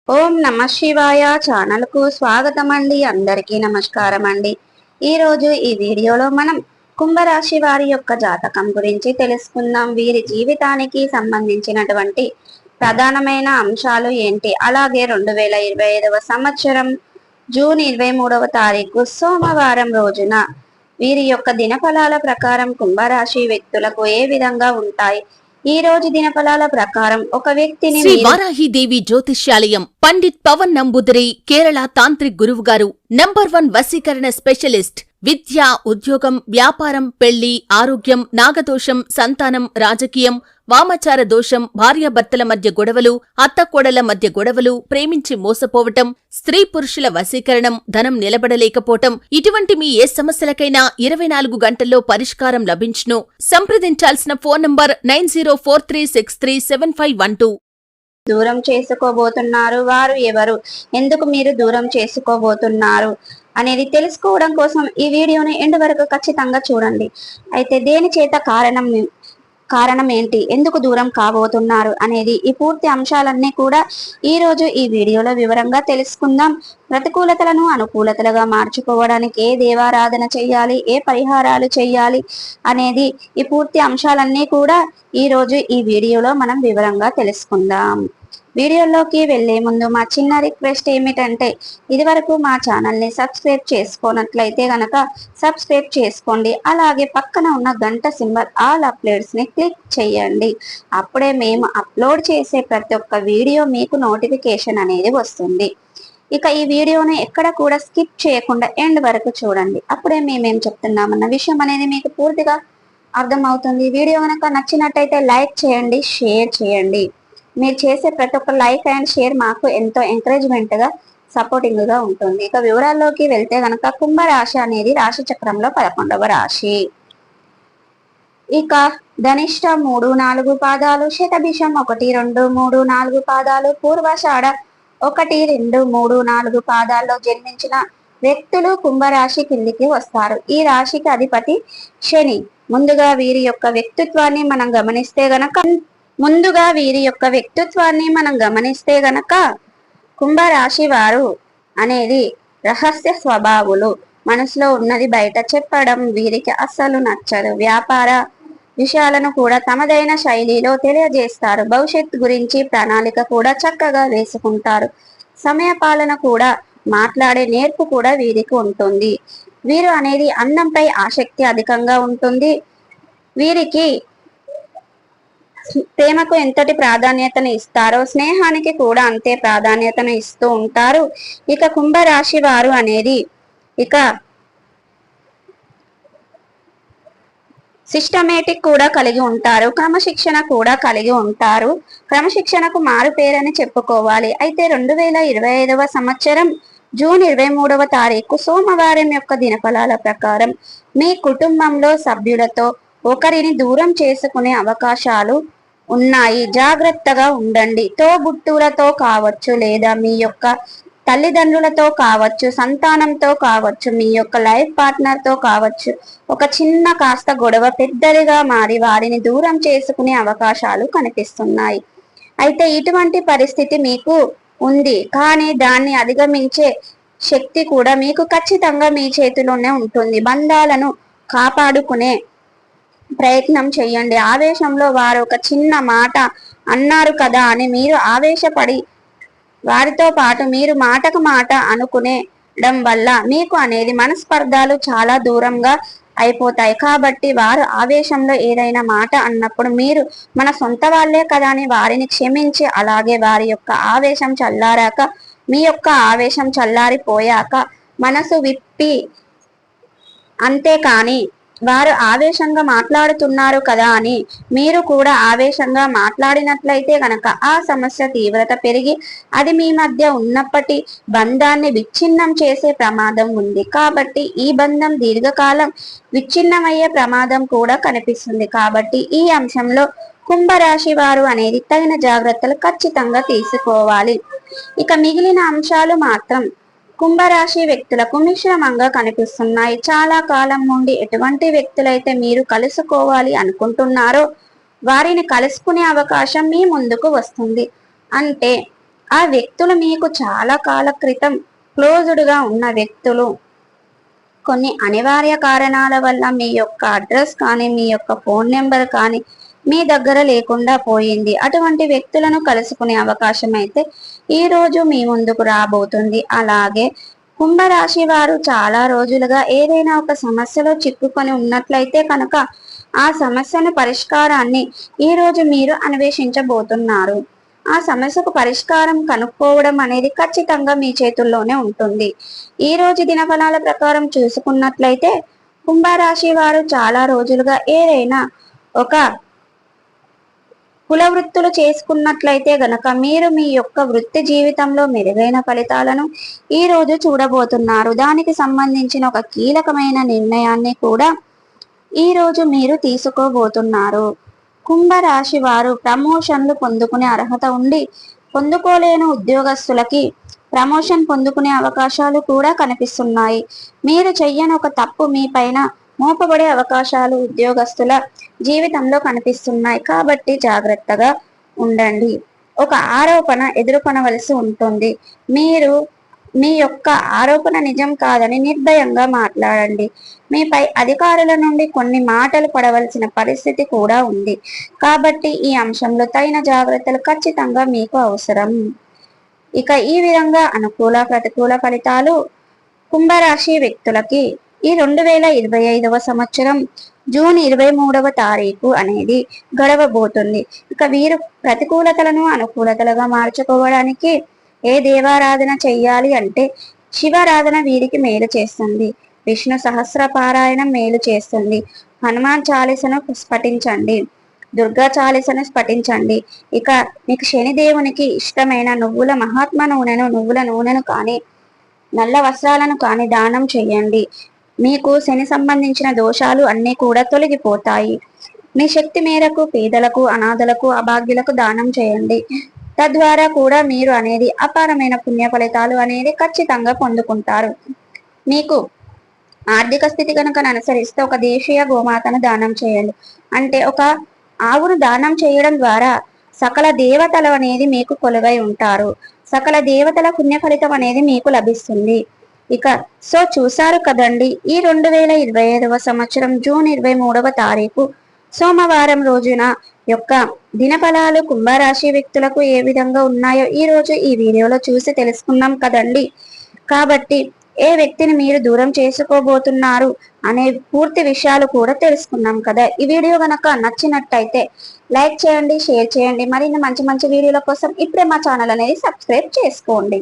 ఓం నమ శివాయ ఛానల్ కు స్వాగతం అండి. అందరికీ నమస్కారం అండి. ఈరోజు ఈ వీడియోలో మనం కుంభరాశి వారి యొక్క జాతకం గురించి తెలుసుకుందాం. వీరి జీవితానికి సంబంధించినటువంటి ప్రధానమైన అంశాలు ఏంటి, అలాగే 2025వ సంవత్సరం జూన్ 23వ తారీఖు సోమవారం రోజున వీరి యొక్క దినఫలాల ప్రకారం కుంభరాశి వ్యక్తులకు ఏ విధంగా ఉంటాయి. ఈ రోజు దినఫలాల ప్రకారం ఒక వ్యక్తిని శ్రీ వారాహిదేవి జ్యోతిష్యాలయం పండిత్ పవన్ నంబూదిరి కేరళ తాంత్రిక్ గురువు గారు నంబర్ 1 వశీకరణ స్పెషలిస్ట్. విద్య, ఉద్యోగం, వ్యాపారం, పెళ్లి, ఆరోగ్యం, నాగదోషం, సంతానం, రాజకీయం, వామచార దోషం, భార్యాభర్తల మధ్య గొడవలు, అత్తకోడల మధ్య గొడవలు, ప్రేమించి మోసపోవటం, స్త్రీ పురుషుల వశీకరణం, ధనం నిలబడలేకపోవటం, ఇటువంటి మీ ఏ సమస్యలకైనా 24 గంటల్లో పరిష్కారం లభించును. సంప్రదించాల్సిన ఫోన్ నంబర్ 9043637512. దూరం చేసుకోబోతున్నారు. వారు ఎవరు, ఎందుకు మీరు దూరం చేసుకోబోతున్నారు అనేది తెలుసుకోవడం కోసం ఈ వీడియోని ఎండ్ వరకు ఖచ్చితంగా చూడండి. అయితే దేని చేత కారణం ఏంటి, ఎందుకు దూరం కాబోతున్నారు అనేది ఈ పూర్తి అంశాలన్నీ కూడా ఈ రోజు ఈ వీడియోలో వివరంగా తెలుసుకుందాం. ప్రతికూలతలను అనుకూలతలుగా మార్చుకోవడానికి ఏ దేవారాధన చెయ్యాలి, ఏ పరిహారాలు చెయ్యాలి అనేది ఈ పూర్తి అంశాలన్నీ కూడా ఈ రోజు ఈ వీడియోలో మనం వివరంగా తెలుసుకుందాం. వీడియోలోకి వెళ్లే ముందు మా చిన్న రిక్వెస్ట్ ఏమిటంటే, ఇదివరకు మా ఛానల్ని సబ్స్క్రైబ్ చేసుకోనట్లయితే గనక సబ్స్క్రైబ్ చేసుకోండి. అలాగే పక్కన ఉన్న గంట సింబల్ ఆల్ అప్లోడ్స్ని క్లిక్ చేయండి. అప్పుడే మేము అప్లోడ్ చేసే ప్రతి ఒక్క వీడియో మీకు నోటిఫికేషన్ అనేది వస్తుంది. ఇక ఈ వీడియోని ఎక్కడ కూడా స్కిప్ చేయకుండా ఎండ్ వరకు చూడండి. అప్పుడే మేమేం చెప్తున్నామన్న విషయం అనేది మీకు పూర్తిగా అర్థమవుతుంది. వీడియో కనుక నచ్చినట్టయితే లైక్ చేయండి, షేర్ చేయండి. మీరు చేసే ప్రతి ఒక్క లైక్ అండ్ షేర్ మాకు ఎంతో ఎంకరేజ్మెంట్ గా, సపోర్టింగ్ గా ఉంటుంది. ఇక వివరాల్లోకి వెళ్తే గనక కుంభరాశి అనేది రాశి చక్రంలో 11వ రాశి. ఇక ధనిష్ట 3-4 పాదాలు, శతభిషం 1-2-3-4 పాదాలు, పూర్వాషాఢ 1-2-3-4 పాదాల్లో జన్మించిన వ్యక్తులు కుంభరాశి కిందికి వస్తారు. ఈ రాశికి అధిపతి శని. ముందుగా వీరి యొక్క వ్యక్తిత్వాన్ని మనం గమనిస్తే గనక కుంభరాశి వారు అనేది రహస్య స్వభావులు. మనసులో ఉన్నది బయట చెప్పడం వీరికి అస్సలు నచ్చదు. వ్యాపార విషయాలను కూడా తమదైన శైలిలో తెలియజేస్తారు. భవిష్యత్తు గురించి ప్రణాళిక కూడా చక్కగా వేసుకుంటారు. సమయపాలన కూడా, మాట్లాడే నేర్పు కూడా వీరికి ఉంటుంది. వీరు అనేది అందంపై ఆసక్తి అధికంగా ఉంటుంది. వీరికి ప్రేమకు ఎంతటి ప్రాధాన్యతను ఇస్తారో స్నేహానికి కూడా అంతే ప్రాధాన్యతను ఇస్తూ ఉంటారు. ఇక కుంభరాశి వారు అనేది ఇక సిస్టమేటిక్ కూడా కలిగి ఉంటారు. క్రమశిక్షణ కూడా కలిగి ఉంటారు. క్రమశిక్షణకు మారు పేరని చెప్పుకోవాలి. అయితే 2025వ సంవత్సరం జూన్ 23వ తారీఖు సోమవారం యొక్క దినఫలాల ప్రకారం మీ కుటుంబంలో సభ్యులతో ఒకరిని దూరం చేసుకునే అవకాశాలు ఉన్నాయి. జాగ్రత్తగా ఉండండి. తోబుట్టువులతో కావచ్చు, లేదా మీ యొక్క తల్లిదండ్రులతో కావచ్చు, సంతానంతో కావచ్చు, మీ యొక్క లైఫ్ పార్ట్నర్తో కావచ్చు, ఒక చిన్న కాస్త గొడవ పెద్దదిగా మారి వారిని దూరం చేసుకునే అవకాశాలు కనిపిస్తున్నాయి. అయితే ఇటువంటి పరిస్థితి మీకు ఉంది, కానీ దాన్ని అధిగమించే శక్తి కూడా మీకు ఖచ్చితంగా మీ చేతిలోనే ఉంటుంది. బంధాలను కాపాడుకునే ప్రయత్నం చేయండి. ఆవేశంలో వారు ఒక చిన్న మాట అన్నారు కదా అని మీరు ఆవేశపడి వారితో పాటు మీరు మాటకు మాట అనుకునేడం వల్ల మీకు అనేది మనస్పర్ధాలు చాలా దూరంగా అయిపోతాయి. కాబట్టి వారు ఆవేశంలో ఏదైనా మాట అన్నప్పుడు మీరు మన సొంత వాళ్ళే కదా అని వారిని క్షమించి, అలాగే వారి యొక్క ఆవేశం చల్లారాక, మీ యొక్క ఆవేశం చల్లారిపోయాక మనసు విప్పి, అంతేకాని వారు ఆవేశంగా మాట్లాడుతున్నారు కదా అని మీరు కూడా ఆవేశంగా మాట్లాడినట్లయితే గనక ఆ సమస్య తీవ్రత పెరిగి అది మీ మధ్య ఉన్నప్పటి బంధాన్ని విచ్ఛిన్నం చేసే ప్రమాదం ఉంది. కాబట్టి ఈ బంధం దీర్ఘకాలం విచ్ఛిన్నమయ్యే ప్రమాదం కూడా కనిపిస్తుంది. కాబట్టి ఈ అంశంలో కుంభరాశి వారు అనేది తగిన జాగ్రత్తలు ఖచ్చితంగా తీసుకోవాలి. ఇక మిగిలిన అంశాలు మాత్రం కుంభరాశి వ్యక్తులకు మిశ్రమంగా కనిపిస్తున్నాయి. చాలా కాలం నుండి ఎటువంటి వ్యక్తులైతే మీరు కలుసుకోవాలి అనుకుంటున్నారో వారిని కలుసుకునే అవకాశం మీ ముందుకు వస్తుంది. అంటే ఆ వ్యక్తులు మీకు చాలా కాల క్రితం క్లోజ్డ్గా ఉన్న వ్యక్తులు కొన్ని అనివార్య కారణాల వల్ల మీ యొక్క అడ్రస్ కానీ మీ యొక్క ఫోన్ నెంబర్ కానీ మీ దగ్గర లేకుండా పోయింది. అటువంటి వ్యక్తులను కలుసుకునే అవకాశం అయితే ఈ రోజు మీ ముందుకు రాబోతుంది. అలాగే కుంభరాశి వారు చాలా రోజులుగా ఏదైనా ఒక సమస్యలో చిక్కుకొని ఉన్నట్లయితే కనుక ఆ సమస్యను పరిష్కారాన్ని ఈ రోజు మీరు అన్వేషించబోతున్నారు. ఆ సమస్యకు పరిష్కారం కనుక్కోవడం అనేది ఖచ్చితంగా మీ చేతుల్లోనే ఉంటుంది. ఈ రోజు దినఫలాల ప్రకారం చూసుకున్నట్లయితే కుంభరాశి వారు చాలా రోజులుగా ఏదైనా ఒక కుల వృత్తులు చేసుకున్నట్లయితే గనక మీరు మీ యొక్క వృత్తి జీవితంలో మెరుగైన ఫలితాలను ఈ రోజు చూడబోతున్నారు. దానికి సంబంధించిన ఒక కీలకమైన నిర్ణయాన్ని కూడా ఈ రోజు మీరు తీసుకోబోతున్నారు. కుంభరాశి వారు ప్రమోషన్లు పొందుకునే అర్హత ఉండి పొందుకోలేని ఉద్యోగస్తులకి ప్రమోషన్ పొందుకునే అవకాశాలు కూడా కనిపిస్తున్నాయి. మీరు చెయ్యని ఒక తప్పు మీ పైన మోపబడే అవకాశాలు ఉద్యోగస్తుల జీవితంలో కనిపిస్తున్నాయి. కాబట్టి జాగ్రత్తగా ఉండండి. ఒక ఆరోపణ ఎదుర్కొనవలసి ఉంటుంది. మీరు మీ యొక్క ఆరోపణ నిజం కాదని నిర్భయంగా మాట్లాడండి. మీపై అధికారుల నుండి కొన్ని మాటలు పడవలసిన పరిస్థితి కూడా ఉంది. కాబట్టి ఈ అంశంలో తగిన జాగ్రత్తలు ఖచ్చితంగా మీకు అవసరం. ఇక ఈ విధంగా అనుకూల ప్రతికూల ఫలితాలు కుంభరాశి వ్యక్తులకి ఈ 2025వ సంవత్సరం జూన్ 23వ తారీఖు అనేది గడవబోతుంది. ఇక వీరు ప్రతికూలతలను అనుకూలతలుగా మార్చుకోవడానికి ఏ దేవారాధన చెయ్యాలి అంటే శివారాధన వీరికి మేలు చేస్తుంది. విష్ణు సహస్ర పారాయణం మేలు చేస్తుంది. హనుమాన్ చాలీసను స్ఫటించండి. దుర్గా చాలీసను స్ఫటించండి. ఇక మీకు శనిదేవునికి ఇష్టమైన నువ్వుల నూనెను కానీ నల్ల వస్త్రాలను కానీ దానం చేయండి. మీకు శని సంబంధించిన దోషాలు అన్నీ కూడా తొలగిపోతాయి. మీ శక్తి మేరకు పేదలకు, అనాథలకు, అభాగ్యులకు దానం చేయండి. తద్వారా కూడా మీరు అనేది అపారమైన పుణ్య ఫలితాలు అనేది ఖచ్చితంగా పొందుకుంటారు. మీకు ఆర్థిక స్థితి కనుక అనుసరిస్తే ఒక దేశీయ గోమాతను దానం చేయండి. అంటే ఒక ఆవును దానం చేయడం ద్వారా సకల దేవతలు అనేది మీకు కొలువై ఉంటారు. సకల దేవతల పుణ్య ఫలితం అనేది మీకు లభిస్తుంది. ఇక చూశారు కదండి, ఈ 2025వ సంవత్సరం జూన్ 23వ తారీఖు సోమవారం రోజున యొక్క దినఫలాలు కుంభరాశి వ్యక్తులకు ఏ విధంగా ఉన్నాయో ఈ రోజు ఈ వీడియోలో చూసి తెలుసుకున్నాం కదండి. కాబట్టి ఏ వ్యక్తిని మీరు దూరం చేసుకోబోతున్నారు అనే పూర్తి విషయాలు కూడా తెలుసుకున్నాం కదా. ఈ వీడియో గనక నచ్చినట్టయితే లైక్ చేయండి, షేర్ చేయండి. మరిన్ని మంచి మంచి వీడియోల కోసం ఇప్పుడే మా ఛానల్ అనేది సబ్స్క్రైబ్ చేసుకోండి.